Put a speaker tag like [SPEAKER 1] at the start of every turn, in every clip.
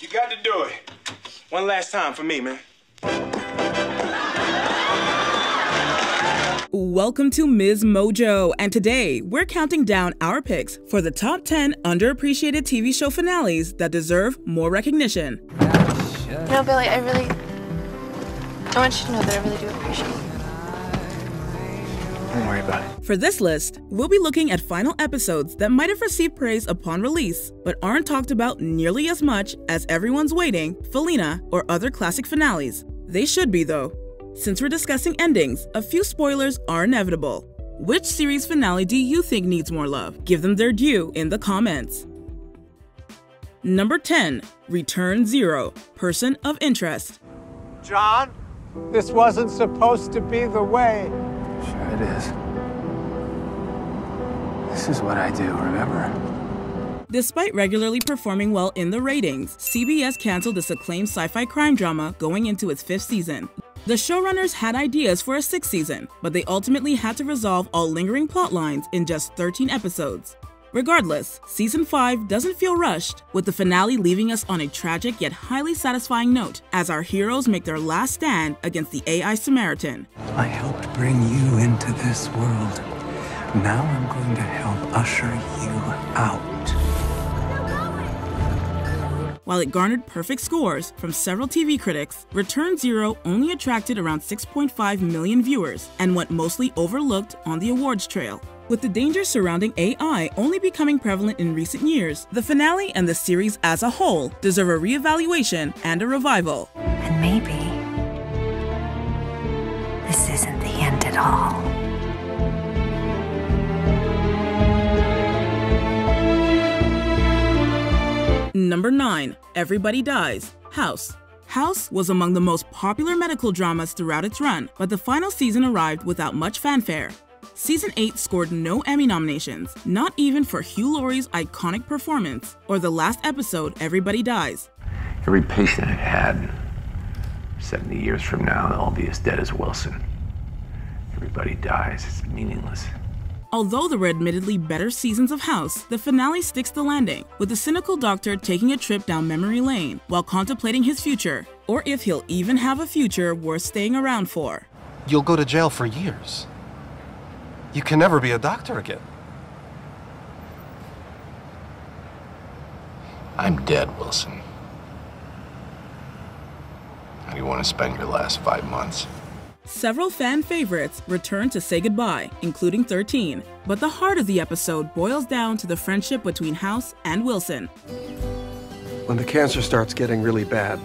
[SPEAKER 1] You got to do it. One last time for me, man.
[SPEAKER 2] Welcome to Ms. Mojo, and today we're counting down our picks for the top 10 underappreciated TV show finales that deserve more recognition.
[SPEAKER 3] No, Billy, I want you to know that I really do appreciate it.
[SPEAKER 1] Don't worry about it.
[SPEAKER 2] For this list, we'll be looking at final episodes that might have received praise upon release, but aren't talked about nearly as much as Everyone's Waiting, Felina, or other classic finales. They should be, though. Since we're discussing endings, a few spoilers are inevitable. Which series finale do you think needs more love? Give them their due in the comments. Number 10, Return Zero, Person of Interest.
[SPEAKER 4] John, this wasn't supposed to be the way.
[SPEAKER 5] Sure it is. This is what I do, remember?
[SPEAKER 2] Despite regularly performing well in the ratings, CBS canceled this acclaimed sci-fi crime drama going into its 5th season. The showrunners had ideas for a 6th season, but they ultimately had to resolve all lingering plot lines in just 13 episodes. Regardless, Season 5 doesn't feel rushed, with the finale leaving us on a tragic yet highly satisfying note as our heroes make their last stand against the AI Samaritan.
[SPEAKER 5] I helped bring you into this world. Now I'm going to help usher you out.
[SPEAKER 2] While it garnered perfect scores from several TV critics, Return Zero only attracted around 6.5 million viewers and went mostly overlooked on the awards trail. With the dangers surrounding AI only becoming prevalent in recent years, the finale and the series as a whole deserve a reevaluation and a revival.
[SPEAKER 6] And maybe this isn't the end at all.
[SPEAKER 2] Number 9, Everybody Dies, House. House was among the most popular medical dramas throughout its run, but the final season arrived without much fanfare. Season 8 scored no Emmy nominations, not even for Hugh Laurie's iconic performance, or the last episode, Everybody Dies.
[SPEAKER 7] Every patient I had, 70 years from now, they'll all be as dead as Wilson. Everybody dies, it's meaningless.
[SPEAKER 2] Although there were admittedly better seasons of House, the finale sticks the landing, with the cynical doctor taking a trip down memory lane while contemplating his future, or if he'll even have a future worth staying around for.
[SPEAKER 8] You'll go to jail for years. You can never be a doctor again.
[SPEAKER 7] I'm dead, Wilson. How do you want to spend your last 5 months?
[SPEAKER 2] Several fan favorites return to say goodbye, including 13, but the heart of the episode boils down to the friendship between House and Wilson.
[SPEAKER 9] When the cancer starts getting really bad.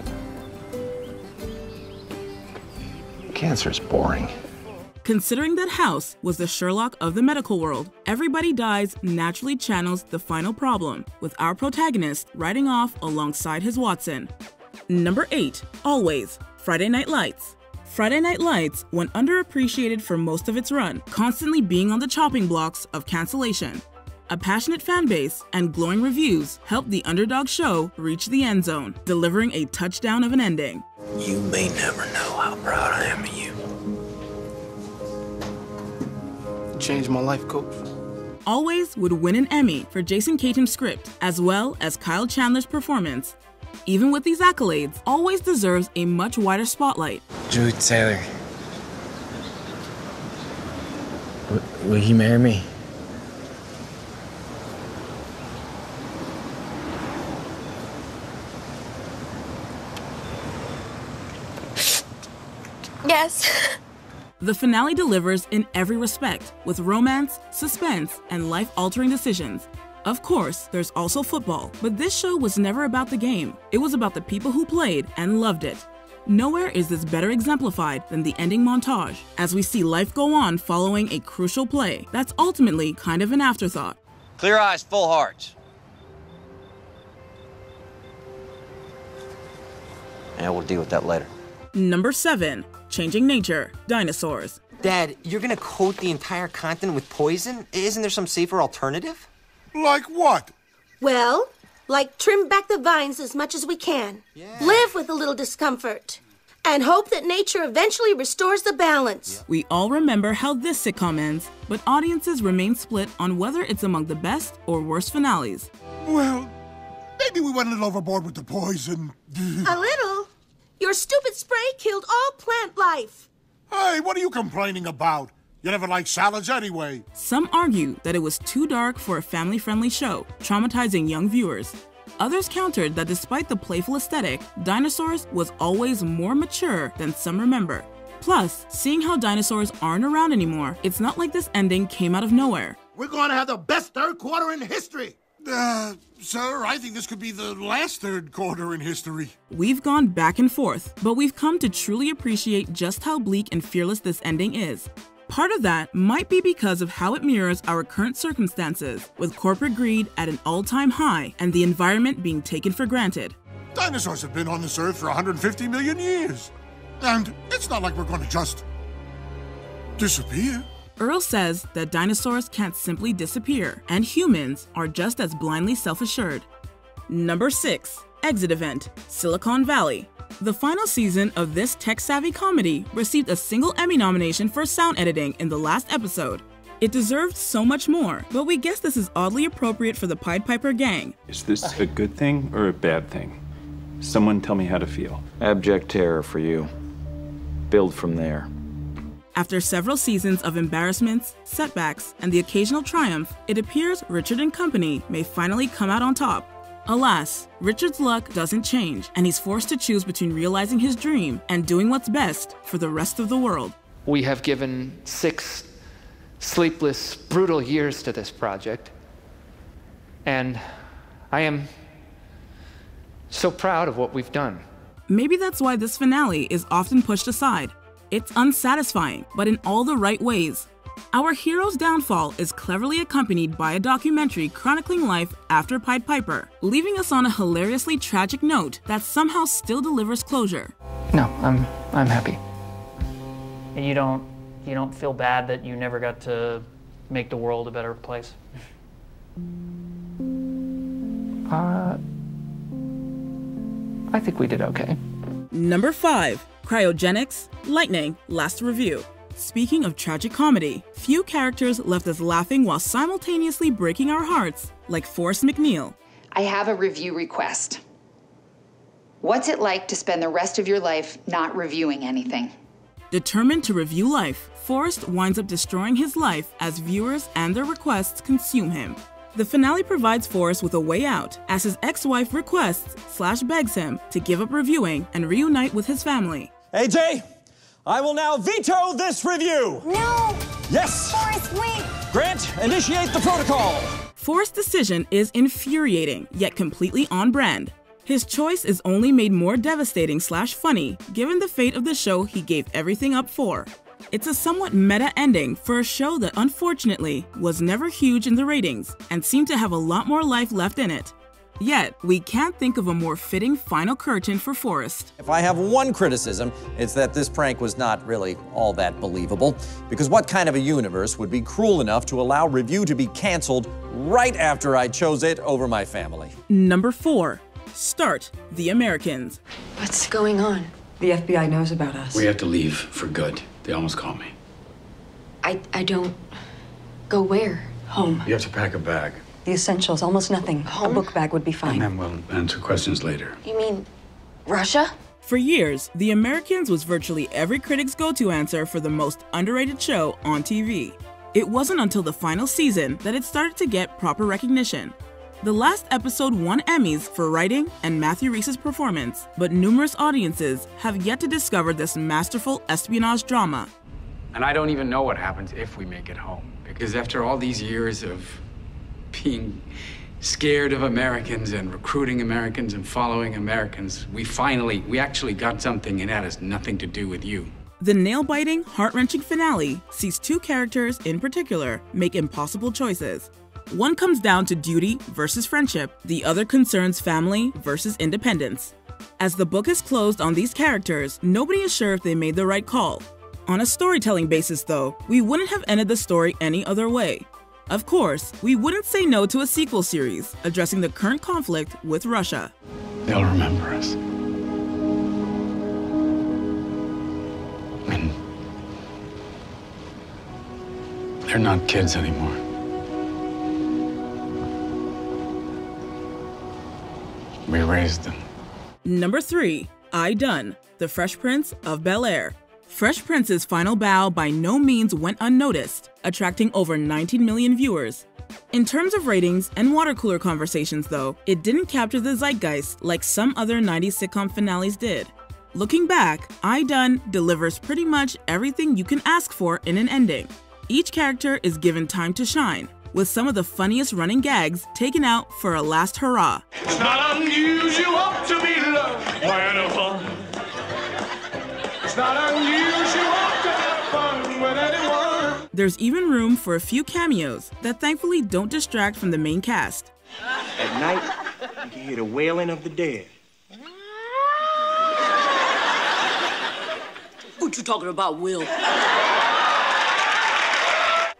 [SPEAKER 7] Cancer's boring.
[SPEAKER 2] Considering that House was the Sherlock of the medical world, Everybody Dies naturally channels the final problem, with our protagonist riding off alongside his Watson. Number 8, Always, Friday Night Lights. Friday Night Lights went underappreciated for most of its run, constantly being on the chopping blocks of cancellation. A passionate fan base and glowing reviews helped the underdog show reach the end zone, delivering a touchdown of an ending.
[SPEAKER 5] You may never know how proud I am of you.
[SPEAKER 1] You changed my life, Coach.
[SPEAKER 2] Always would win an Emmy for Jason Katem's script, as well as Kyle Chandler's performance. Even with these accolades, Always deserves a much wider spotlight.
[SPEAKER 10] Julie Taylor, will you marry me?
[SPEAKER 3] Yes.
[SPEAKER 2] The finale delivers in every respect, with romance, suspense, and life-altering decisions. Of course, there's also football, but this show was never about the game. It was about the people who played and loved it. Nowhere is this better exemplified than the ending montage, as we see life go on following a crucial play that's ultimately kind of an afterthought.
[SPEAKER 11] Clear eyes, full hearts. And we'll deal with that later.
[SPEAKER 2] Number 7, Changing Nature, Dinosaurs.
[SPEAKER 12] Dad, you're gonna coat the entire continent with poison? Isn't there some safer alternative?
[SPEAKER 13] Like what?
[SPEAKER 14] Well, like trim back the vines as much as we can.
[SPEAKER 12] Yeah.
[SPEAKER 14] Live with a little discomfort. And hope that nature eventually restores the balance.
[SPEAKER 2] We all remember how this sitcom ends, but audiences remain split on whether it's among the best or worst finales.
[SPEAKER 13] Well, Maybe we went a little overboard with the poison.
[SPEAKER 14] A little? Your stupid spray killed all plant life.
[SPEAKER 13] Hey, what are you complaining about? You never liked salads anyway.
[SPEAKER 2] Some argue that it was too dark for a family-friendly show, traumatizing young viewers. Others countered that despite the playful aesthetic, Dinosaurs was always more mature than some remember. Plus, seeing how dinosaurs aren't around anymore, it's not like this ending came out of nowhere.
[SPEAKER 13] We're going to have the best third quarter in history. Sir, I think this could be the last third quarter in history.
[SPEAKER 2] We've gone back and forth, but we've come to truly appreciate just how bleak and fearless this ending is. Part of that might be because of how it mirrors our current circumstances, with corporate greed at an all-time high and the environment being taken for granted.
[SPEAKER 13] Dinosaurs have been on this earth for 150 million years. And it's not like we're going to just disappear.
[SPEAKER 2] Earl says that dinosaurs can't simply disappear, and humans are just as blindly self-assured. Number 6. Exit Event, Silicon Valley. The final season of this tech-savvy comedy received a single Emmy nomination for sound editing in the last episode. It deserved so much more, but we guess this is oddly appropriate for the Pied Piper gang.
[SPEAKER 15] Is this a good thing or a bad thing? Someone tell me how to feel.
[SPEAKER 11] Abject terror for you. Build from there.
[SPEAKER 2] After several seasons of embarrassments, setbacks, and the occasional triumph, it appears Richard and company may finally come out on top. Alas, Richard's luck doesn't change, and he's forced to choose between realizing his dream and doing what's best for the rest of the world.
[SPEAKER 16] We have given 6 sleepless, brutal years to this project, and I am so proud of what we've done.
[SPEAKER 2] Maybe that's why this finale is often pushed aside. It's unsatisfying, but in all the right ways. Our hero's downfall is cleverly accompanied by a documentary chronicling life after Pied Piper, leaving us on a hilariously tragic note that somehow still delivers closure.
[SPEAKER 16] No, I'm happy.
[SPEAKER 17] And you don't feel bad that you never got to make the world a better place?
[SPEAKER 16] I think we did okay.
[SPEAKER 2] Number 5. Cryogenics, Lightning, Last Review. Speaking of tragic comedy, few characters left us laughing while simultaneously breaking our hearts, like Forrest McNeil.
[SPEAKER 18] I have a review request. What's it like to spend the rest of your life not reviewing anything?
[SPEAKER 2] Determined to review life, Forrest winds up destroying his life as viewers and their requests consume him. The finale provides Forrest with a way out, as his ex-wife requests/begs him to give up reviewing and reunite with his family.
[SPEAKER 19] AJ, I will now veto this review!
[SPEAKER 6] No!
[SPEAKER 19] Yes!
[SPEAKER 6] Forrest, wait!
[SPEAKER 19] Grant, initiate the protocol!
[SPEAKER 2] Forrest's decision is infuriating, yet completely on brand. His choice is only made more devastating/funny, given the fate of the show he gave everything up for. It's a somewhat meta ending for a show that unfortunately was never huge in the ratings and seemed to have a lot more life left in it. Yet, we can't think of a more fitting final curtain for Forrest.
[SPEAKER 20] If I have one criticism, it's that this prank was not really all that believable. Because what kind of a universe would be cruel enough to allow review to be canceled right after I chose it over my family?
[SPEAKER 2] Number 4. Start The Americans.
[SPEAKER 21] What's going on? The FBI knows about us.
[SPEAKER 22] We have to leave for good. They almost caught me.
[SPEAKER 21] I don't... Go where? Home.
[SPEAKER 22] You have to pack a bag.
[SPEAKER 21] The essentials, almost nothing. Home? A book bag would be fine.
[SPEAKER 22] And then we'll answer questions later.
[SPEAKER 21] You mean Russia?
[SPEAKER 2] For years, The Americans was virtually every critic's go-to answer for the most underrated show on TV. It wasn't until the final season that it started to get proper recognition. The last episode won Emmys for writing and Matthew Rhys's performance, but numerous audiences have yet to discover this masterful espionage drama.
[SPEAKER 22] And I don't even know what happens if we make it home. Because after all these years of being scared of Americans and recruiting Americans and following Americans, we actually got something, and that has nothing to do with you.
[SPEAKER 2] The nail-biting, heart-wrenching finale sees 2 characters in particular make impossible choices. One comes down to duty versus friendship, the other concerns family versus independence. As the book is closed on these characters, nobody is sure if they made the right call. On a storytelling basis, though, we wouldn't have ended the story any other way. Of course, we wouldn't say no to a sequel series addressing the current conflict with Russia.
[SPEAKER 22] They'll remember us. And they're not kids anymore. We raised them.
[SPEAKER 2] Number 3, I Done, The Fresh Prince of Bel-Air. Fresh Prince's final bow by no means went unnoticed, attracting over 19 million viewers. In terms of ratings and water cooler conversations though, it didn't capture the zeitgeist like some other 90s sitcom finales did. Looking back, I Done delivers pretty much everything you can ask for in an ending. Each character is given time to shine, with some of the funniest running gags taken out for a last hurrah.
[SPEAKER 4] It's not unusual to be loved by anyone. It's not unusual to have fun with anyone.
[SPEAKER 2] There's even room for a few cameos that thankfully don't distract from the main cast.
[SPEAKER 1] At night, you can hear the wailing of the dead.
[SPEAKER 8] What you talking about, Will?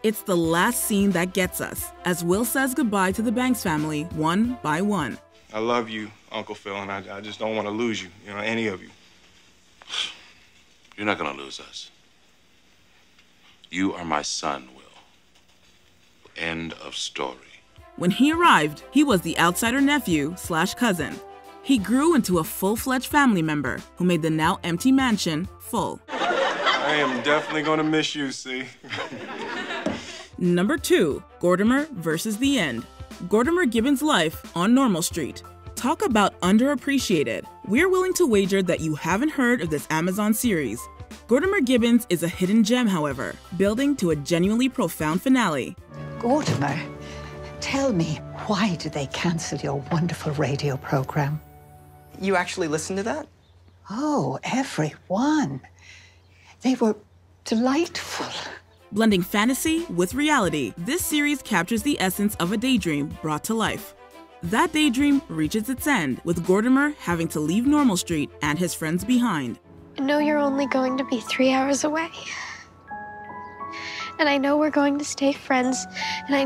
[SPEAKER 2] It's the last scene that gets us, as Will says goodbye to the Banks family one by one.
[SPEAKER 1] I love you, Uncle Phil, and I just don't want to lose you, any of you.
[SPEAKER 23] You're not gonna lose us. You are my son, Will. End of story.
[SPEAKER 2] When he arrived, he was the outsider nephew/cousin. He grew into a full-fledged family member who made the now empty mansion full.
[SPEAKER 1] I am definitely gonna miss you, see?
[SPEAKER 2] Number 2, Gordimer versus the End. Gordimer Gibbons' life on Normal Street. Talk about underappreciated. We're willing to wager that you haven't heard of this Amazon series. Gordimer Gibbons is a hidden gem, however, building to a genuinely profound finale.
[SPEAKER 24] Gordimer, tell me, why did they cancel your wonderful radio program?
[SPEAKER 12] You actually listened to that?
[SPEAKER 24] Oh, every one. They were delightful.
[SPEAKER 2] Blending fantasy with reality, this series captures the essence of a daydream brought to life. That daydream reaches its end, with Gordimer having to leave Normal Street and his friends behind.
[SPEAKER 3] I know you're only going to be 3 hours away. And I know we're going to stay friends, and I know